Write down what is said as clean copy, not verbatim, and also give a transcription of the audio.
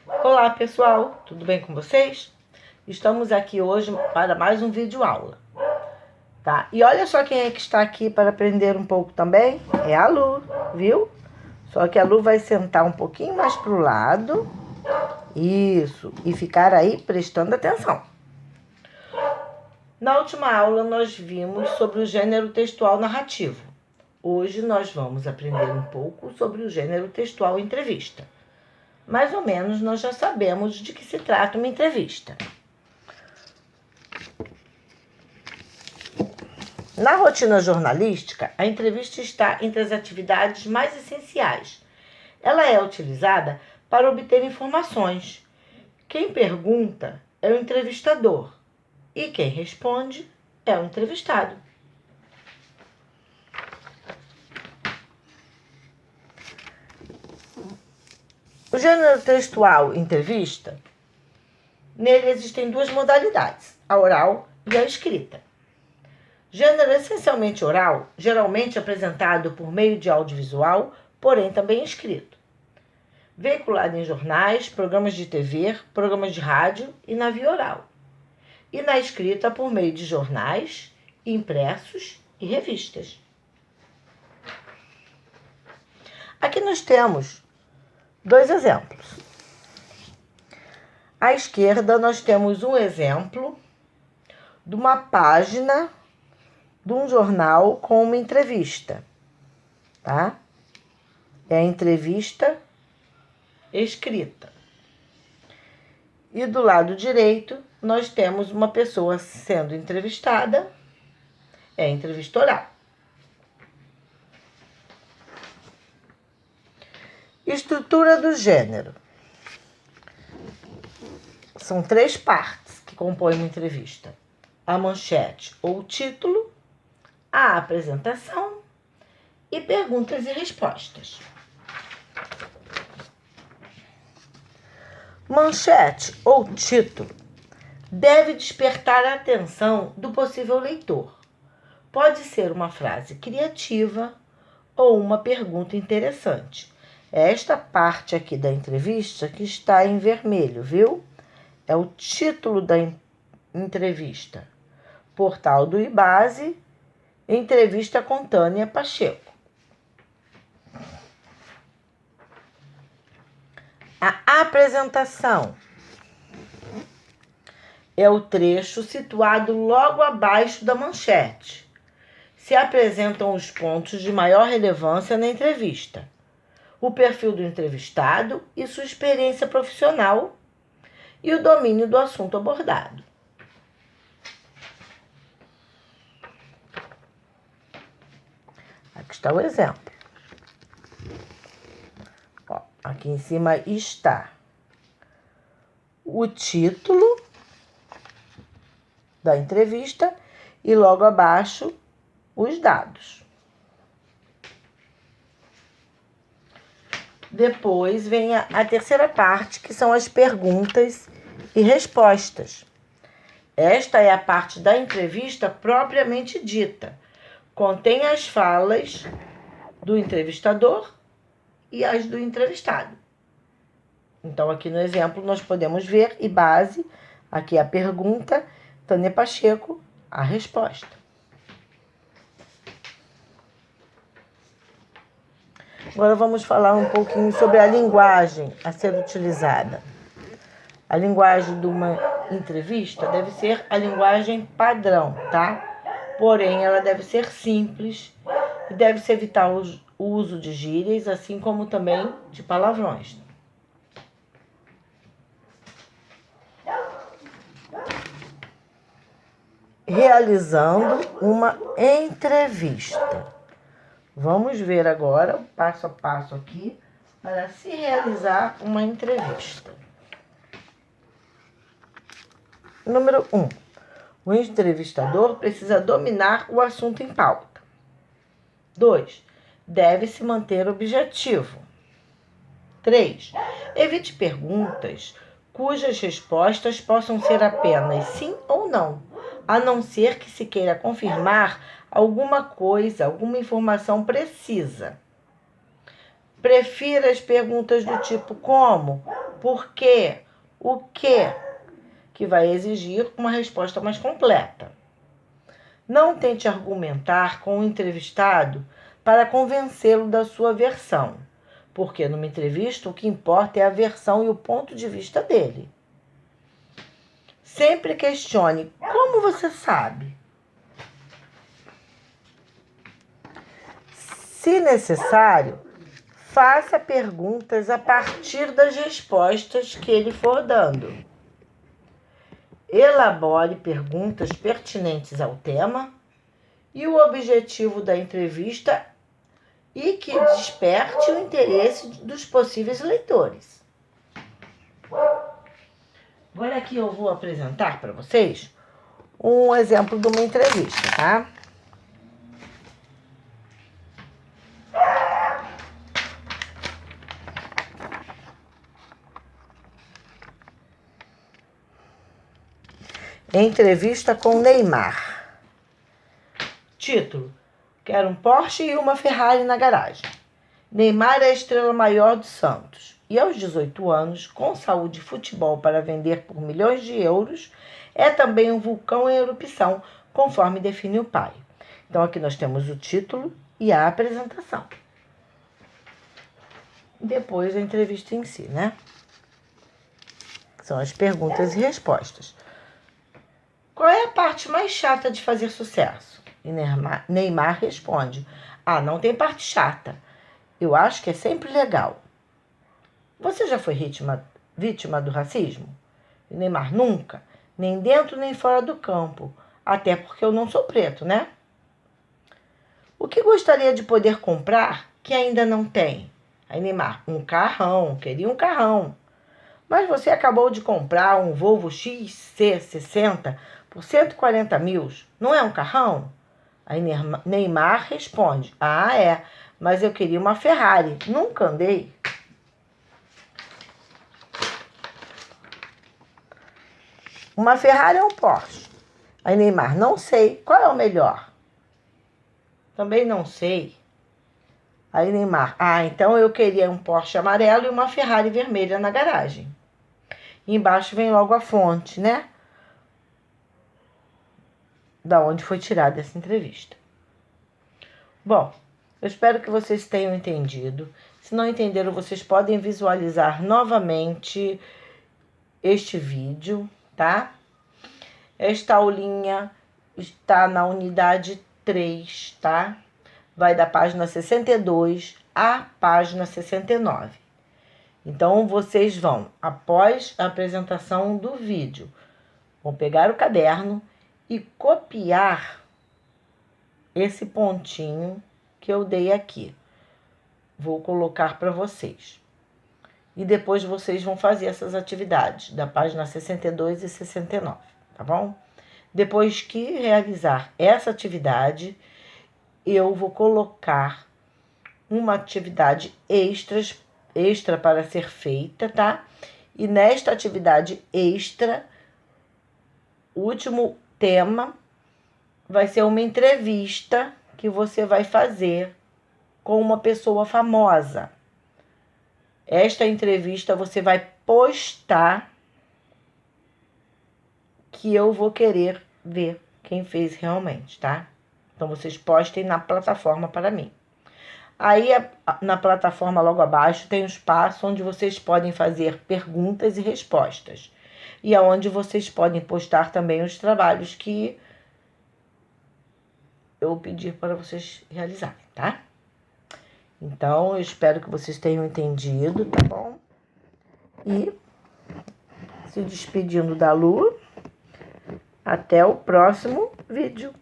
Olá pessoal, tudo bem com vocês? Estamos aqui hoje para mais um vídeo aula, tá? E olha só quem é que está aqui para aprender um pouco também, é a Lu, viu? Só que a Lu vai sentar um pouquinho mais para o lado, isso, e ficar aí prestando atenção. Na última aula nós vimos sobre o gênero textual narrativo. Hoje nós vamos aprender um pouco sobre o gênero textual entrevista. Mais ou menos nós já sabemos de que se trata uma entrevista. Na rotina jornalística, a entrevista está entre as atividades mais essenciais. Ela é utilizada para obter informações. Quem pergunta é o entrevistador e quem responde é o entrevistado. O gênero textual entrevista, nele existem duas modalidades, a oral e a escrita. Gênero essencialmente oral, geralmente apresentado por meio de audiovisual, porém também escrito. Veiculado em jornais, programas de TV, programas de rádio e na via oral. E na escrita por meio de jornais, impressos e revistas. Aqui nós temos dois exemplos. À esquerda nós temos um exemplo de uma página de um jornal com uma entrevista, tá? É a entrevista escrita. E do lado direito nós temos uma pessoa sendo entrevistada, é a entrevista oral. Estrutura do gênero. São três partes que compõem uma entrevista: a manchete ou título, a apresentação e perguntas e respostas. Manchete ou título deve despertar a atenção do possível leitor. Pode ser uma frase criativa ou uma pergunta interessante. É esta parte aqui da entrevista que está em vermelho, viu? É o título da entrevista. Portal do IBASE, entrevista com Tânia Pacheco. A apresentação é o trecho situado logo abaixo da manchete. Se apresentam os pontos de maior relevância na entrevista, o perfil do entrevistado e sua experiência profissional e o domínio do assunto abordado. Aqui está o exemplo. Ó, aqui em cima está o título da entrevista e logo abaixo os dados. Depois vem a terceira parte, que são as perguntas e respostas. Esta é a parte da entrevista propriamente dita. Contém as falas do entrevistador e as do entrevistado. Então, aqui no exemplo, nós podemos ver IBASE, aqui a pergunta, Tânia Pacheco, a resposta. Agora vamos falar um pouquinho sobre a linguagem a ser utilizada. A linguagem de uma entrevista deve ser a linguagem padrão, tá? Porém, ela deve ser simples e deve-se evitar o uso de gírias, assim como também de palavrões. Realizando uma entrevista. Vamos ver agora o passo a passo aqui para se realizar uma entrevista. Número 1. O entrevistador precisa dominar o assunto em pauta. 2. Deve-se manter objetivo. 3. Evite perguntas cujas respostas possam ser apenas sim ou não, a não ser que se queira confirmar alguma coisa, alguma informação precisa. Prefira as perguntas do tipo como, por quê, o que vai exigir uma resposta mais completa. Não tente argumentar com o entrevistado para convencê-lo da sua versão, porque numa entrevista o que importa é a versão e o ponto de vista dele. Sempre questione: como você sabe? Se necessário, faça perguntas a partir das respostas que ele for dando. Elabore perguntas pertinentes ao tema e o objetivo da entrevista e que desperte o interesse dos possíveis leitores. Agora aqui eu vou apresentar para vocês um exemplo de uma entrevista, tá? Entrevista com Neymar. Título: quero um Porsche e uma Ferrari na garagem. Neymar é a estrela maior do Santos e aos 18 anos, com saúde e futebol para vender por milhões de euros, é também um vulcão em erupção, conforme define o pai. Então aqui nós temos o título e a apresentação. Depois a entrevista em si, né? São as perguntas e respostas. Qual é a parte mais chata de fazer sucesso? E Neymar responde: não tem parte chata. Eu acho que é sempre legal. Você já foi vítima do racismo? E Neymar: nunca, nem dentro nem fora do campo, até porque eu não sou preto, né? O que gostaria de poder comprar que ainda não tem? Aí Neymar: um carrão, queria um carrão. Mas você acabou de comprar um Volvo XC60 por 140 mil, não é um carrão? Aí Neymar responde: é, mas eu queria uma Ferrari, nunca andei. Uma Ferrari ou um Porsche? Aí Neymar: não sei, qual é o melhor? Também não sei. Aí Neymar: então eu queria um Porsche amarelo e uma Ferrari vermelha na garagem. E embaixo vem logo a fonte, né? Da onde foi tirada essa entrevista. Bom, eu espero que vocês tenham entendido. Se não entenderam, vocês podem visualizar novamente este vídeo, tá? Esta aulinha está na unidade 3, tá? Vai da página 62 à página 69. Então, vocês vão, após a apresentação do vídeo, vão pegar o caderno e copiar esse pontinho que eu dei aqui. Vou colocar para vocês. E depois vocês vão fazer essas atividades da página 62 e 69, tá bom? Depois que realizar essa atividade, eu vou colocar uma atividade extra para ser feita, tá? E nesta atividade extra, o último tema vai ser uma entrevista que você vai fazer com uma pessoa famosa. Esta entrevista você vai postar, que eu vou querer ver quem fez realmente, tá? Então, vocês postem na plataforma para mim. Aí, na plataforma logo abaixo, tem um espaço onde vocês podem fazer perguntas e respostas. E aonde vocês podem postar também os trabalhos que eu pedir para vocês realizarem, tá? Então, eu espero que vocês tenham entendido, tá bom? E se despedindo da Lu, até o próximo vídeo.